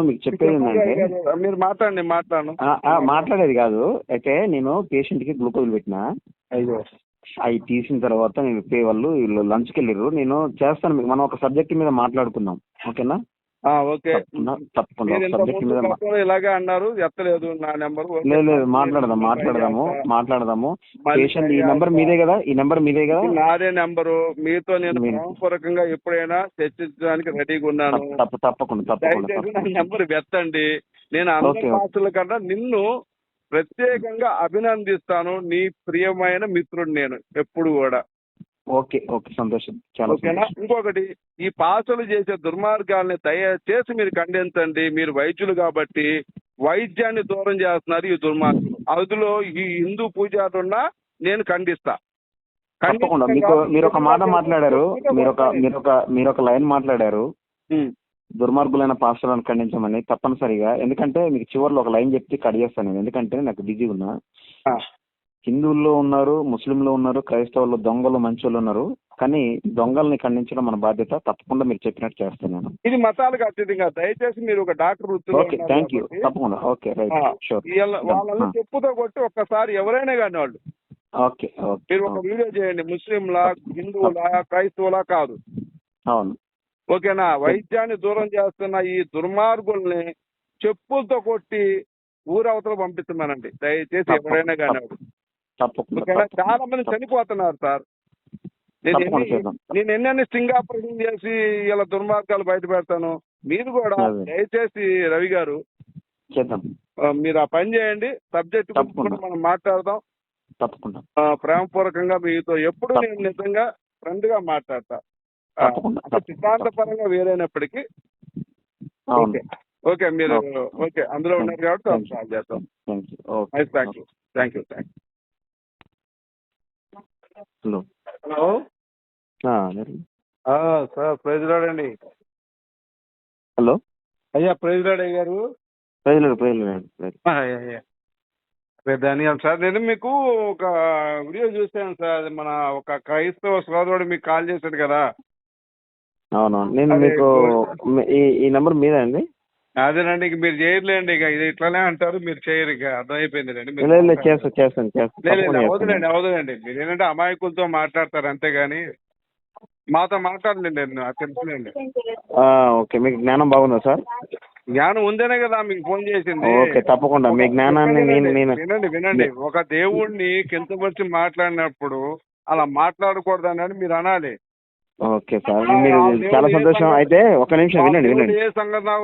మీకు చెప్పేది ఏంటంటే మీరు మాట్లాడండి, మాట్లాడను. మాట్లాడేది కాదు. అయితే నేను పేషెంట్కి గ్లూకోజ్ పెట్టినా, అయ్యో అవి తీసిన తర్వాత నేను వాళ్ళు వీళ్ళు లంచ్కి వెళ్ళారు. నేను చేస్తాను మీకు. మనం ఒక సబ్జెక్ట్ మీద మాట్లాడుకుందాం, ఓకేనా? ఓకే. తప్పకుండా ఒక సబ్జెక్ట్ మీద ఇలాగే అన్నారు, ఎత్తలేదు నా నెంబర్. లేదు మాట్లాడదాము. పేషెంట్ ఈ నెంబర్ మీదే కదా? ఈ నెంబర్ మీదే కదా? నాదే నెంబరు. మీతో నేను పూర్వకంగా ఎప్పుడైనా చర్చించడానికి రెడీగా ఉన్నాను. తప్పకుండా నా నెంబర్ వెత్తండి. నేను అందరి భాషల కన్నా నిన్ను ప్రత్యేకంగా అభినందిస్తాను. నీ ప్రియమైన మిత్రుడు నేను ఎప్పుడు కూడా. ఓకే సంతోషం, చాలా ఓకేనా? ఇంకొకటి, ఈ పాసలు చేసే దుర్మార్గాల్ని దయచేసి మీరు ఖండించండి. మీరు వైద్యులు కాబట్టి వైద్యాన్ని దూరం చేస్తున్నారు ఈ దుర్మార్గులు. అందులో ఈ హిందూ పూజారున్నా నేను ఖండిస్తా. తప్పకుండా. మీరు ఒక మాట మాట్లాడారు, మీరు ఒక లైన్ మాట్లాడారు, దుర్మార్గులైన పాస్టర్లను ఖండించమని. తప్పనిసరిగా, ఎందుకంటే మీకు చివరిలో ఒక లైన్ చెప్తే కట్ చేస్తాను నేను, ఎందుకంటే నాకు బిజీ ఉన్నా. హిందువుల్లో ఉన్నారు, ముస్లింలో ఉన్నారు, క్రైస్తవుల్లో దొంగలు మంచోళ్ళు ఉన్నారు. కానీ దొంగల్ని ఖండించడం మన బాధ్యత. తప్పకుండా మీరు చెప్పినట్టు చేస్తాను నేను. ఇది మతాలకు అతీతంగా దయచేసి మీరు ఒక డాక్టర్ వృత్తిలో. Okay, thank you. తప్పకుండా. Okay, right, sure. వాళ్ళని చెప్పుతో కొట్టి ఒక్కసారి ఎవరైనా కానీ వాళ్ళు ఓకే మీరు ఒక వీడియో చేయండి. ముస్లింలా, హిందువులా, క్రైస్తవులా కాదు. అవును, ఓకేనా? వైద్యాన్ని దూరం చేస్తున్న ఈ దుర్మార్గుల్ని చెప్పులతో కొట్టి ఊరవతలు పంపిస్తున్నానండి. దయచేసి ఎవరైనా కానీ. ఓకేనా? చాలా మంది చనిపోతున్నారు సార్. నేను ఎన్నెన్ని స్టింగ్ ఆపరేషన్ చేసి ఇలా దుర్మార్గాలు బయట పెడతాను. మీరు కూడా దయచేసి రవి గారు మీరు ఆ పని చేయండి. సబ్జెక్ట్ గురించి మనం మాట్లాడదాం. తప్పకుండా ప్రేమపూర్వకంగా మీతో ఎప్పుడు నేను నిజంగా ఫ్రెండ్ గా మాట్లాడతా. సిద్ధాంతపరంగా వేరైనప్పటికీ ఓకే మీరు ఓకే అందులో ఉన్నారు కాబట్టి సాల్వ్ చేస్తాం. Thank you. Hello sir, praise lord అండి. హలో అయ్యా, ప్రైజ్ లార్డ్ అయ్య గారు. ధన్యవాదాలు సార్. నేను మీకు ఒక వీడియో చూసాను సార్. మన ఒక క్రైస్తవ సోదరుడు మీకు కాల్ చేశాడు కదా. అవునవును, నేను మీకు ఈ నెంబర్ మీద అండి. అదేనండి, ఇక మీరు చేయలేండి. ఇక ఇది ఇట్లానే అంటారు, మీరు చేయరు. ఇక అర్థమైపోయింది చేస్తాను. అవదండి. మీరు ఏంటంటే అమాయకులతో మాట్లాడతారు అంతేగాని మాతో మాట్లాడలేండి. నేను తెలుసులేండి. ఓకే, మీకు జ్ఞానం బాగుందా సార్? జ్ఞానం ఉందనే కదా మీకు ఫోన్ చేసింది. ఓకే, తప్పకుండా మీ జ్ఞానాన్ని వినండి. ఒక దేవుణ్ణి కించపరిచి మాట్లాడినప్పుడు అలా మాట్లాడకూడదని మీరు అనాలి. ఓకే సార్, మీరు చాలా సంతోషం. అయితే ఒక నిమిషం వినండి.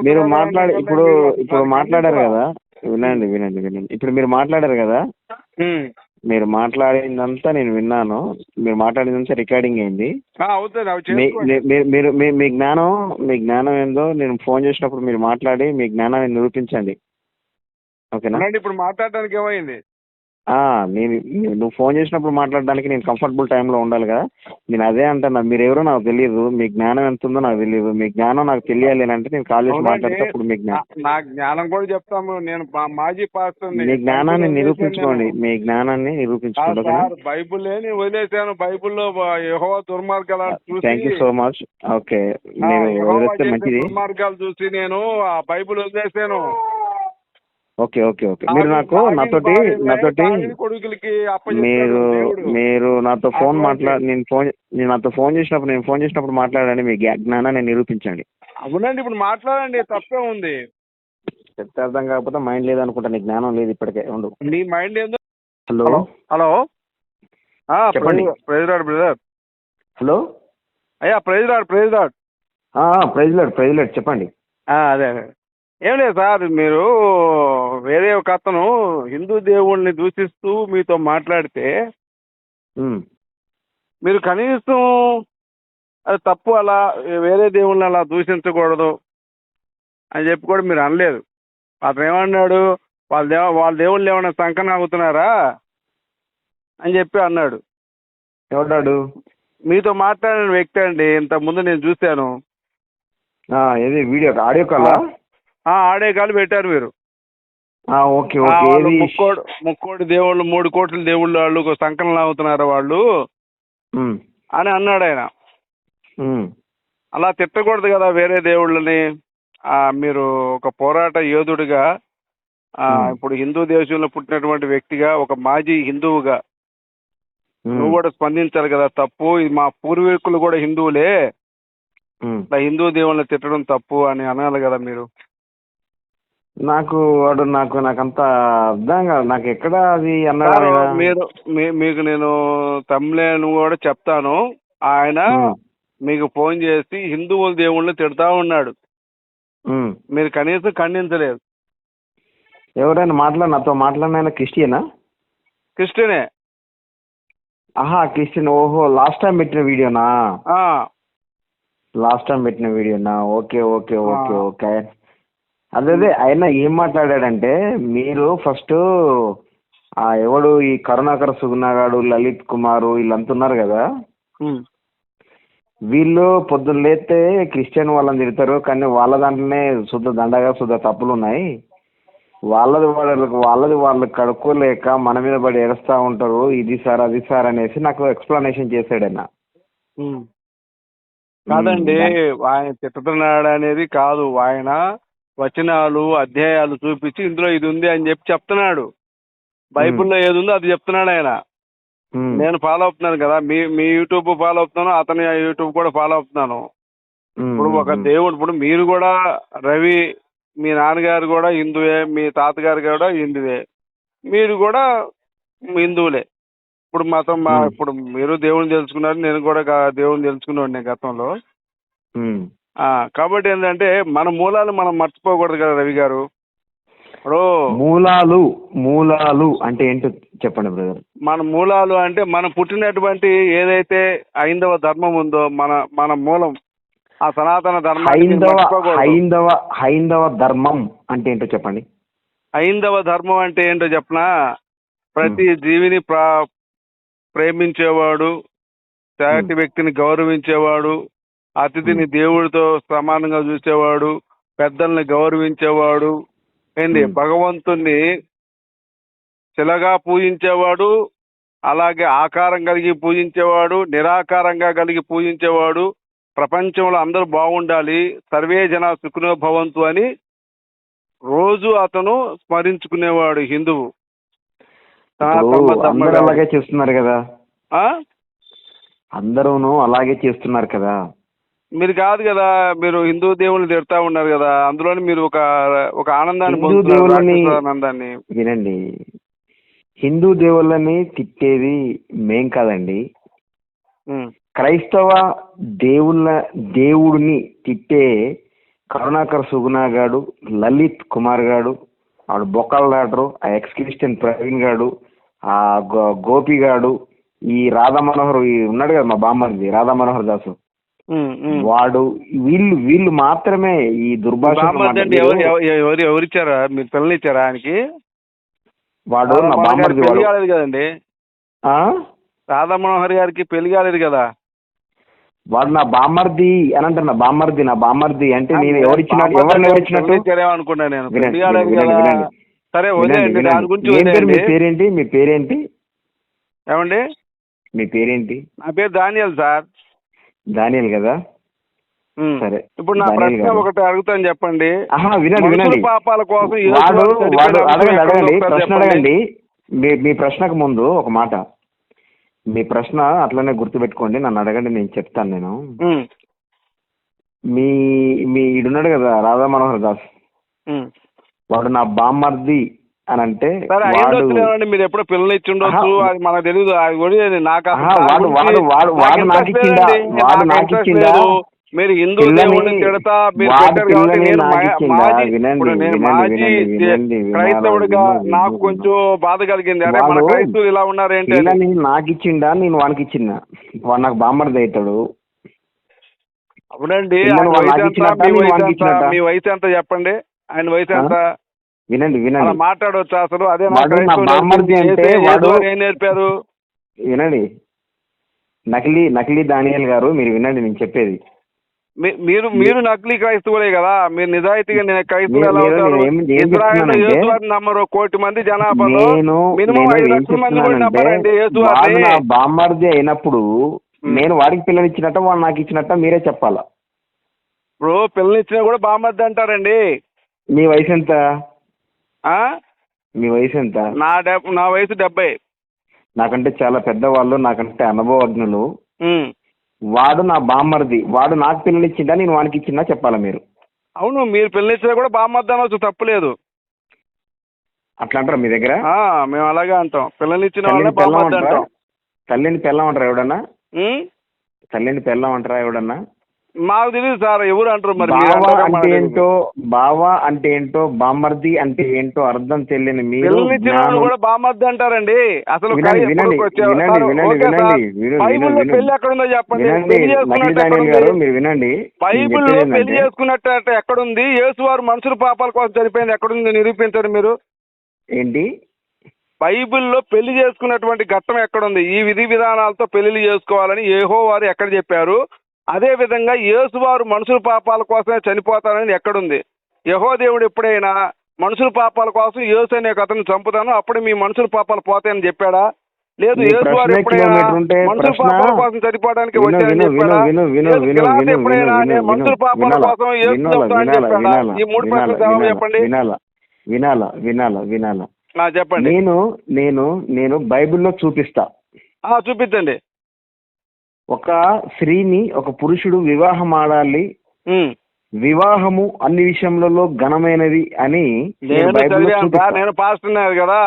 మీరు ఇప్పుడు మాట్లాడారు కదా. వినండి. ఇప్పుడు మీరు మాట్లాడారు కదా, మీరు మాట్లాడిందంతా నేను విన్నాను. మీరు మాట్లాడిందంతా రికార్డింగ్ అయింది. మీ జ్ఞానం ఏందో నేను ఫోన్ చేసినప్పుడు మీరు మాట్లాడి మీ జ్ఞానాన్ని నిరూపించండి, ఓకేనా? ఇప్పుడు మాట్లాడడానికి ఏమైంది? నువ్వు ఫోన్ చేసినప్పుడు మాట్లాడడానికి నేను కంఫర్టబుల్ టైంలో ఉండాలి కదా. నేను అదే అంటున్నా. మీరు ఎవరో నాకు తెలియదు, మీ జ్ఞానం ఎంత ఉందో నాకు తెలియదు. మీ జ్ఞానం నాకు తెలియాలి అంటే నేను కాల్ చేసి మాట్లాడేటప్పుడు మీ జ్ఞానం కూడా చెప్తాము. నేను మాజీ పాస్టర్. మీ జ్ఞానాన్ని నిరూపించుకోండి. బైబుల్ వదిలేసాను. బైబుల్లో యెహోవా దుర్మార్గాలు thank you so much. Okay, మంచిది. దుర్మార్గాలు చూసి నేను ఆ బైబుల్ వదిలేసాను. ఓకే మీరు నాతోటి మీరు నాతో ఫోన్ చేసినప్పుడు మాట్లాడండి. మీ జ్ఞానాన్ని నిరూపించండి. అవునండి, ఇప్పుడు మాట్లాడండి, తప్పే ఉంది. చెప్తే అర్థం కాకపోతే మైండ్ లేదనుకుంటా. నీ జ్ఞానం లేదు ఇప్పటికే. ఉండు, నీ మైండ్ ఏందో. హలో చెప్పండి. Praise lord brother. హలో అయ్యా, ప్రైజ్ లార్డ్. ప్రైజ్ లార్డ్ చెప్పండి. అదే ఏం లేదు సార్. మీరు వేరే ఒక అతను హిందూ దేవుళ్ళని దూషిస్తూ మీతో మాట్లాడితే మీరు కనీసం అది తప్పు, అలా వేరే దేవుళ్ళని అలా దూషించకూడదు అని చెప్పి కూడా మీరు అనలేదు. అతను ఏమన్నాడు, వాళ్ళ దేవుళ్ళు ఏమన్నా సంకన అవుతున్నారా అని చెప్పి అన్నాడు. ఎవడాడు? మీతో మాట్లాడిన వ్యక్తి అండి. ఇంతకుముందు నేను చూశాను. ఏది వీడియో ఆడియో కాలా? ఆడే కాలు పెట్టారు మీరు. ఓకే ముక్కోటి దేవుళ్ళు, 3 కోట్ల దేవుళ్ళు వాళ్ళు సంకలనం అవుతున్నారు వాళ్ళు అని అన్నాడు ఆయన. అలా తిట్టకూడదు కదా వేరే దేవుళ్ళని మీరు ఒక పోరాట యోధుడిగా ఇప్పుడు హిందూ దేశంలో పుట్టినటువంటి వ్యక్తిగా, ఒక మాజీ హిందువుగా నువ్వు కూడా స్పందించాలి కదా. తప్పు, ఇది మా పూర్వీకులు కూడా హిందువులే, హిందూ దేవుళ్ళని తిట్టడం తప్పు అని అనాలి కదా మీరు. నాకంత అర్థం కాదు, నాకు ఎక్కడ అది అన్నాడు. మీకు నేను తమిళను కూడా చెప్తాను. ఆయన మీకు ఫోన్ చేసి హిందువుల దేవుళ్ళని తిడతా ఉన్నాడు, మీరు కనీసం ఖండించలేదు. ఎవరైనా నాతో మాట్లాడిన క్రిస్టియనా? క్రిస్టియనే. క్రిస్టియన్. ఓహో, లాస్ట్ టైం పెట్టిన వీడియోనా? Okay okay okay okay. అదే ఆయన ఏం మాట్లాడాడంటే, మీరు ఫస్ట్ ఎవడు ఈ కరుణాకర సుగుణగాడు, లలిత్ కుమారు వీళ్ళంతా ఉన్నారు కదా, వీళ్ళు పొద్దున్న లేస్తే క్రిస్టియన్ వాళ్ళని తిడతారు, కానీ వాళ్ళ దాంట్లోనే శుద్ధ తప్పులు ఉన్నాయి. వాళ్ళది వాళ్ళు కడుక్కోలేక మన మీద పడి ఏడుస్తూ ఉంటారు, ఇది సార్ అది సార్ అనేసి నాకు ఎక్స్ప్లెనేషన్ చేశాడు ఆయన. కాదండి, ఆయన తిట్టుతున్నాడు అనేది కాదు, ఆయన వచనాలు అధ్యాయాలు చూపించి ఇందులో ఇది ఉంది అని చెప్తున్నాడు. బైబిల్లో ఏది ఉందో అది చెప్తున్నాడు ఆయన. నేను ఫాలో అవుతున్నాను కదా, మీ యూట్యూబ్ ఫాలో అవుతున్నాను, అతని యూట్యూబ్ కూడా ఫాలో అవుతున్నాను. ఇప్పుడు ఒక దేవుడు, ఇప్పుడు మీరు కూడా రవి, మీ నాన్నగారు కూడా హిందువే, మీ తాతగారు కూడా హిందువే, మీరు కూడా హిందువులే. ఇప్పుడు మతం ఇప్పుడు మీరు దేవుని తెలుసుకున్నారు, నేను కూడా దేవుని తెలుసుకున్నాను నేను గతంలో. కాబట్టి ఏంటంటే మన మూలాలు మనం మర్చిపోకూడదు కదా రవి గారు. ఇప్పుడు మూలాలు అంటే ఏంటో చెప్పండి బ్రదర్. మన మూలాలు అంటే మనం పుట్టినటువంటి ఏదైతే హైందవ ధర్మం ఉందో, మన మూలం ఆ సనాతన ధర్మం. హైందవ ధర్మం అంటే ఏంటో చెప్పండి. హైందవ ధర్మం అంటే ఏంటో చెప్పనా? ప్రతి జీవిని ప్రేమించేవాడు, సాటి వ్యక్తిని గౌరవించేవాడు, అతిథిని దేవుడితో సమానంగా చూసేవాడు, పెద్దల్ని గౌరవించేవాడు, భగవంతుణ్ణి శిలగా పూజించేవాడు, అలాగే ఆకారం కలిగి పూజించేవాడు, నిరాకారంగా కలిగి పూజించేవాడు, ప్రపంచంలో అందరూ బాగుండాలి, సర్వే జన సుఖినో భవంతు అని రోజు అతను స్మరించుకునేవాడు హిందువు. అలాగే చేస్తున్నారు కదా, అందరూను అలాగే చేస్తున్నారు కదా. మీరు కాదు కదా, మీరు హిందూ దేవుళ్ళని తిడతా ఉన్నారు కదా, అందులోని మీరు ఒక ఆనందాన్ని పొందుతున్నారు. వినండి, హిందూ దేవుళ్ళని తిట్టేది మేం కాదండి, క్రైస్తవ దేవుడిని తిట్టే కరుణాకర్ సుగుణగాడు, లలిత్ కుమార్ గాడు, ఆడు బొక్కల డాక్టరు, ఆ ఎక్స్ క్రిస్టియన్ ప్రవీణ్ గాడు, ఆ గోపి గాడు, ఈ రాధా మనోహర్ ఉన్నాడు కదా మా బామ్మది రాధా మనోహర్ దాసు, వాడు వీళ్ళు మాత్రమే ఈ దుర్భాష. ఎవరిచ్చారా మీరు పిల్లనిచ్చారా ఆయనకి? వాడు నా బామ్మది కాలేదు కదండి, రాధా మనోహర్ గారికి పెళ్లి కాలేదు కదా. వాడు నా బామ్మర్ది అని అంటారు. నా బామ్మర్ది అంటే నేను ఎవరిని ఎవరిచ్చినట్టు అనుకున్నా నేను. మీ పేరేంటి ఏమండి? మీ పేరేంటి? నా పేరు దానియల్ సార్. దానియల్ కదా, సరే. ఇప్పుడు నా ప్రశ్న ఒకటి అడుగుతాను, చెప్పండి. వినండి, పాపాల కోసం అడగండి, ప్రశ్న అడగండి. మీ ప్రశ్నకు ముందు ఒక మాట, మీ ప్రశ్న అట్లనే గుర్తుపెట్టుకోండి, నన్ను అడగండి, నేను చెప్తాను. నేను మీ ఈడున్నాడు కదా రాధా మనోహర్ దాస్, వాడు నా బామ్మర్ది అని అంటే మీరు ఎప్పుడో పిల్లలు ఇచ్చి ఉండొచ్చు, అది మనకు తెలియదు. మీరు హిందూ దేవుడిని తిడతా క్రైస్తవుడిగా నాకు కొంచెం బాధ కలిగింది. అరే మన క్రైస్తవులు ఇలా ఉన్నారేంటి? నాకు ఇచ్చిండా, నేను వానికి ఇచ్చిందా? వాడు నాకు బామ్మర్ది అవుతాడు. అవునండి, మీ వయసు ఎంత చెప్పండి, ఆయన వయసు ఎంత? వినండి మాట్లాడవచ్చు అసలు. అదే ఏం నేర్పారు? వినండి, నకిలీ దానియల్ గారు, మీరు వినండి నేను చెప్పేది. మీరు నకిలీ క్రైస్తవులే కదా, మీరు నిజాయితీగా క్రైస్తవులు ఎలా అవుతారు? యేసువారిని నమ్మరు 1 కోటి మంది జనాభాలో మినిమం 5 లక్షల మంది కూడా నమ్మరండి యేసువారిని. బామ్మర్ది అయినప్పుడు నేను వాడికి పిల్లలు ఇచ్చినట్ట, వాడు నాకు ఇచ్చినట్ట మీరే చెప్పాలా? ఇప్పుడు పిల్లనిచ్చినా కూడా బామ్మద్ది అంటారండి. మీ వయసు ఎంత? ఆ? మీ వయసు ఎంత? నా వయసు 70. నాకంటే చాలా పెద్దవాళ్ళు, నాకంటే అనుభవజ్ఞులు. ఉమ్. వాడు నా బామ్మర్ది, వాడు నాకు పిల్లనిచ్చిందా నేను వానికి ఇచ్చిందా చెప్పాలా మీరు? అవును, మీరు పిల్లనిచ్చినా కూడా బామ్మద్ది అనవచ్చు, తప్పులేదు. అట్లా అంటారా మీ దగ్గర? మేము అలాగే అంటాం, పిల్లనిచ్చిన తల్లిని వాళ్ళే పెళ్ళం బామ్మద్ది అంటారా? అంటాం. తల్లిని పెళ్ళం అంటారా ఎవడన్నా? ఉమ్? తల్లిని పెళ్ళం అంటారా ఎవడన్నా? మాకు తెలియదు సార్, ఎవరు అంటారు మరి. మీరు బావ అంటారో అంటే మాకు తెలీదు. ఏంటో, బావ అంటే ఏంటో, బామ్మర్ది అంటే ఏంటో అర్థం తెలియని మీరు పిల్లనిచ్చిన వాళ్ళు కూడా బామ్మద్ది అంటారండి. అసలు వినండి వినండి వినండి వినండి వినండి బైబిల్లో పెళ్లి ఎక్కడుందో చెప్పండి. వినండి పెళ్లి నకిలీ చేసుకున్నట్టు డానియల్ ఎక్కడుంది? గారు మీరు వినండి. బైబిల్లో పెళ్లి చేసుకున్నట్టు ఎక్కడుంది? యేసువారు మనుషుల పాపాల కోసం చనిపోయింది ఎక్కడుంది నిరూపించండి మీరు. ఏంటి? బైబిల్లో పెళ్లి చేసుకున్నటువంటి ఘట్టం ఎక్కడుంది? ఈ విధి విధానాలతో పెళ్లిళ్ళు చేసుకోవాలని యెహోవారు ఎక్కడ చెప్పారు? అదే విధంగా యేసువారు మనుషుల పాపాల కోసమే చనిపోతానని ఎక్కడుంది? యెహోవా దేవుడు ఎప్పుడైనా మనుషుల పాపాల కోసం యేసు అనే అతను చంపుతాను అప్పుడు మీ మనుషుల పాపాలు పోతాయని చెప్పాడా? లేదు, యేసువారు ఎప్పుడైనా మనుషుల పాపాల కోసం చనిపోవడానికి వచ్చారని చెప్పాడా? ఎప్పుడైనా నేను మనుషుల పాపాల కోసం యేసు చంపుతానని చెప్పాడా? ఈ 3 ప్రశ్నలు జవాబు చెప్పండి. వినాలా వినాలా వినాలా చెప్పండి. నేను బైబిల్లో చూపిస్తా. చూపించండి. ఒక స్త్రీని ఒక పురుషుడు వివాహం ఆడాలి, వివాహము అన్ని విషయములలో ఘనమైనది అని నేను పాస్టర్ కదా.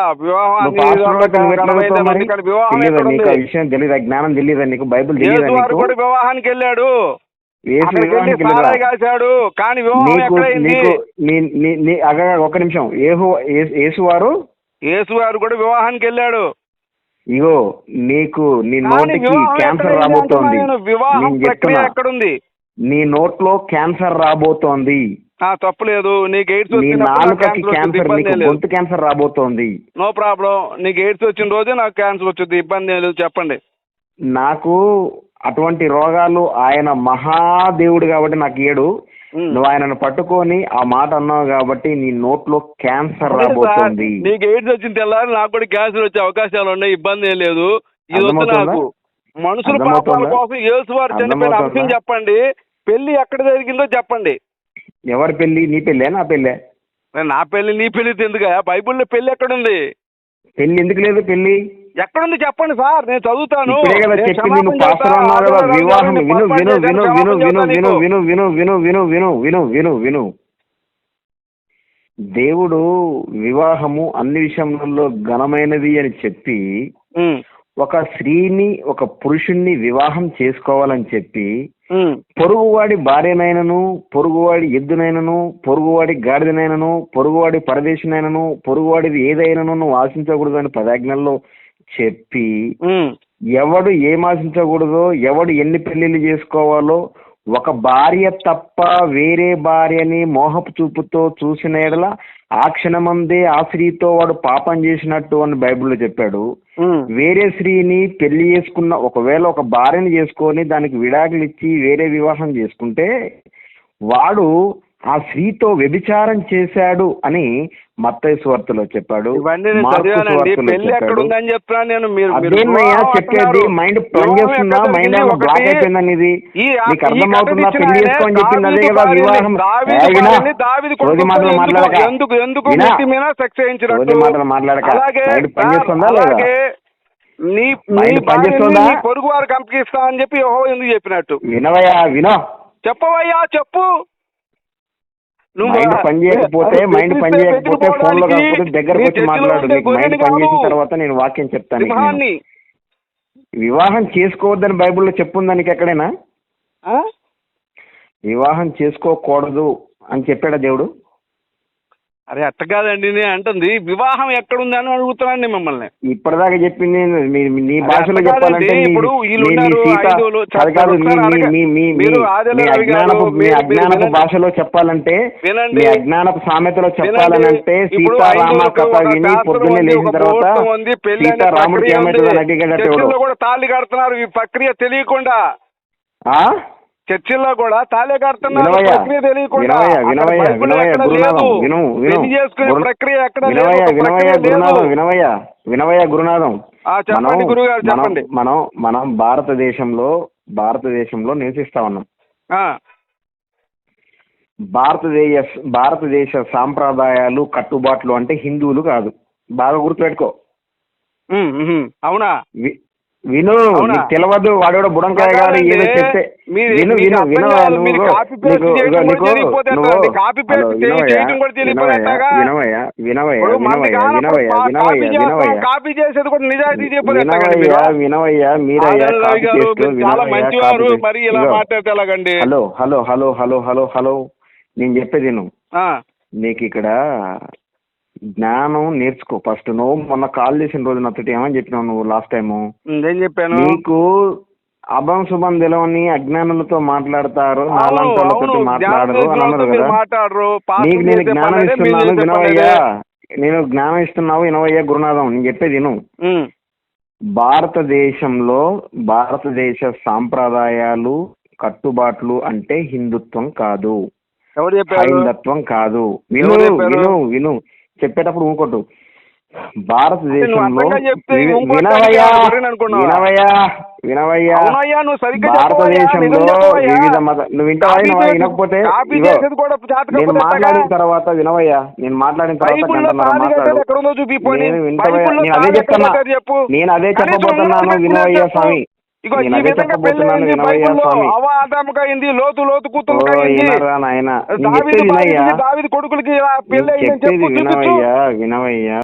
విషయం తెలీదా? జ్ఞానం తెలీదా నీకు? బైబిల్ తెలీదా నీకు? వివాహానికి వెళ్ళాడు, కాశాడు, కానీ ఒక నిమిషం. యేసువారు కూడా వివాహానికి వెళ్ళాడు. ఇగో నీకు నీ నోటికి క్యాన్సర్ రాబోతోంది. ఎక్కడుంది? నీ నోట్లో క్యాన్సర్ రాబోతోంది. తప్పులేదు. నీకు ఎయిడ్స్ నీ నాలుకకి క్యాన్సర్, నీకు గొంతు క్యాన్సర్ రాబోతోంది. No problem. నీకు ఎయిడ్స్ వచ్చిన రోజే నాకు క్యాన్సర్ వచ్చింది, ఇబ్బంది లేదు. చెప్పండి. నాకు అటువంటి రోగాలు ఆయన మహాదేవుడు కాబట్టి నాకు ఏడు. నువ్వు ఆయనను పట్టుకొని ఆ మాట అన్నావు కాబట్టి నీ నోట్లో క్యాన్సర్ రాబోతుంది. నీకు ఎయిడ్స్ వచ్చిన తెల్లారి నాకు కూడా క్యాన్సర్ వచ్చే అవకాశాలు ఉన్నాయి, ఇబ్బంది ఏం లేదు. ఇది వద్దు నాకు. మనుషుల పాపాల కోసం యేసువారు చనిపోయిన అంశం చెప్పండి. పెళ్లి ఎక్కడ జరిగిందో చెప్పండి. ఎవరి పెళ్లి? నీ పెళ్ళే నా పెళ్ళే? నా పెళ్లి నీ పెళ్లి ఎందుకు? బైబిల్లో పెళ్లి ఎక్కడుంది? పెళ్లి ఎందుకు లేదు? పెళ్లి ఎక్కడుంది చెప్పండి సార్, నేను చదువుతాను. వివాహం విను విను విను విను విను విను విను విను విను విను విను విను విను విను దేవుడు వివాహము అన్ని విషయంలో ఘనమైనది అని చెప్పి ఒక స్త్రీని ఒక పురుషుణ్ణి వివాహం చేసుకోవాలని చెప్పి పొరుగువాడి భార్యనైనను, పొరుగువాడి ఎద్దునైనను, పొరుగువాడి గాడిదనైనను, పొరుగువాడి పరదేశినైనను, పొరుగువాడిది ఏదైనాను నువ్వు ఆశించకూడదని 10 ఆజ్ఞల్లో చెప్పి ఎవడు ఏం ఆశించకూడదో, ఎవడు ఎన్ని పెళ్లిళ్ళు చేసుకోవాలో, ఒక భార్య తప్ప వేరే భార్యని మోహపు చూపుతో చూసిన ఎడల ఆ క్షణమందే ఆ స్త్రీతో వాడు పాపం చేసినట్టు అని బైబిల్లో చెప్పాడు. వేరే స్త్రీని పెళ్లి చేసుకున్న, ఒకవేళ ఒక భార్యని చేసుకొని దానికి విడాకులు ఇచ్చి వేరే వివాహం చేసుకుంటే వాడు ఆ స్త్రీతో వ్యభిచారం చేశాడు అని మత్తయి సువార్తలో చెప్పాడు. చెప్పేది మైండ్ పనిచేస్తుందా? మైండ్ ఏమో బ్లాక్ అయిపోయిందని ఇది నీకు అర్థమవుతుందా? పెళ్లి చేసుకోని చెప్పింది అదే కదా వివాహం. రోజు మాటలు మాట్లాడక మాట్లాడక మైండ్ పనిచేస్తుందా లేదా? మైండ్ పనిచేస్తుందా? పొరుగు వారు కంపిస్తా అని చెప్పి ఎందుకు చెప్పినట్టు వినవయ్యా, వినో చెప్పవయ్యా, చెప్పు. మైండ్ పని చేయకపోతే ఫోన్ లో కాకపోతే దగ్గరకు వచ్చి మాట్లాడు. నీకు మైండ్ పని చేసిన తర్వాత నేను వాక్యం చెప్తాను. వివాహం చేసుకోవద్దని బైబిల్లో చెప్పుందా నీకు ఎక్కడైనా? వివాహం చేసుకోకూడదు అని చెప్పాడా దేవుడు? అరే అట్ట కాదండి, నేను అంటుంది వివాహం ఎక్కడుంది అని అడుగుతున్నాను మిమ్మల్ని. ఇప్పటిదాకా చెప్పింది నీ భాషలో చెప్పాలంటే అజ్ఞానపు భాషలో చెప్పాలంటే, మీ అజ్ఞానపు సామెతలో చెప్పాలనంటే సీతారామ కథ విని పొద్దున్నే లేచిన తర్వాత సీతారాముడికి ఏమైతుందో నటిగడేవాడు కూడా తాళి కడుతున్నారు ఈ ప్రక్రియ తెలియకుండా. చర్చిల్లో కూడా తాళి కడుతున్నారు ప్రక్రియ తెలియకుండా. వినవయ్య గురునాథం, చెప్పండి గురుగారు, చెప్పండి. మనం భారతదేశంలో నివసిస్తా ఉన్నాం. భారతదేశ సాంప్రదాయాలు కట్టుబాట్లు అంటే హిందువులు కాదు. బాగా గుర్తుపెట్టుకో. అవునా? విను, నీకు తెలియదు. వాడు కూడా బుడంకాయ గారు ఏదో చెప్తే విను విను వినవయ్యా. Hello hello hello hello hello hello నేను చెప్పేది విను. నీకు ఇక్కడ జ్ఞానం నేర్చుకో ఫస్ట్. నువ్వు మొన్న కాల్ చేసిన రోజు నాతో ఏమని చెప్పినావు నువ్వు లాస్ట్ టైము? ఏం చెప్పాను? నీకు అభం శుభం తెలవని అజ్ఞానులతో మాట్లాడతారు, నాలంతోళ్ళతో మాట్లాడరు అని అన్నారు కదా. నీకు నేను జ్ఞానం ఇస్తున్నాను వినవయ్యా. నేను జ్ఞానం ఇస్తున్నావు వినవయ్యా గురునాథం. నేను చెప్పేది విను. భారతదేశంలో భారతదేశ సాంప్రదాయాలు కట్టుబాట్లు అంటే హిందుత్వం కాదు, హైందత్వం కాదు. విను విను విను చెప్పేటప్పుడు ఊకొట్టు. భారతదేశంలో వినవయ్యా భారతదేశంలో వివిధ మత నువ్వు వింటావా? వినకపోతే నేను మాట్లాడిన తర్వాత వినవయ్యా. నేను మాట్లాడిన తర్వాత నేను అదే చెప్తున్నా. నేను అదే చెప్పబోతున్నాను వినవయ్యా స్వామి. నేను అదే చెప్పబోతున్నాను వినవయ్యా స్వామి. నాయన చెప్పేది వినయ్యా. చెప్పేది వినవయ్యా వినవయ్యా.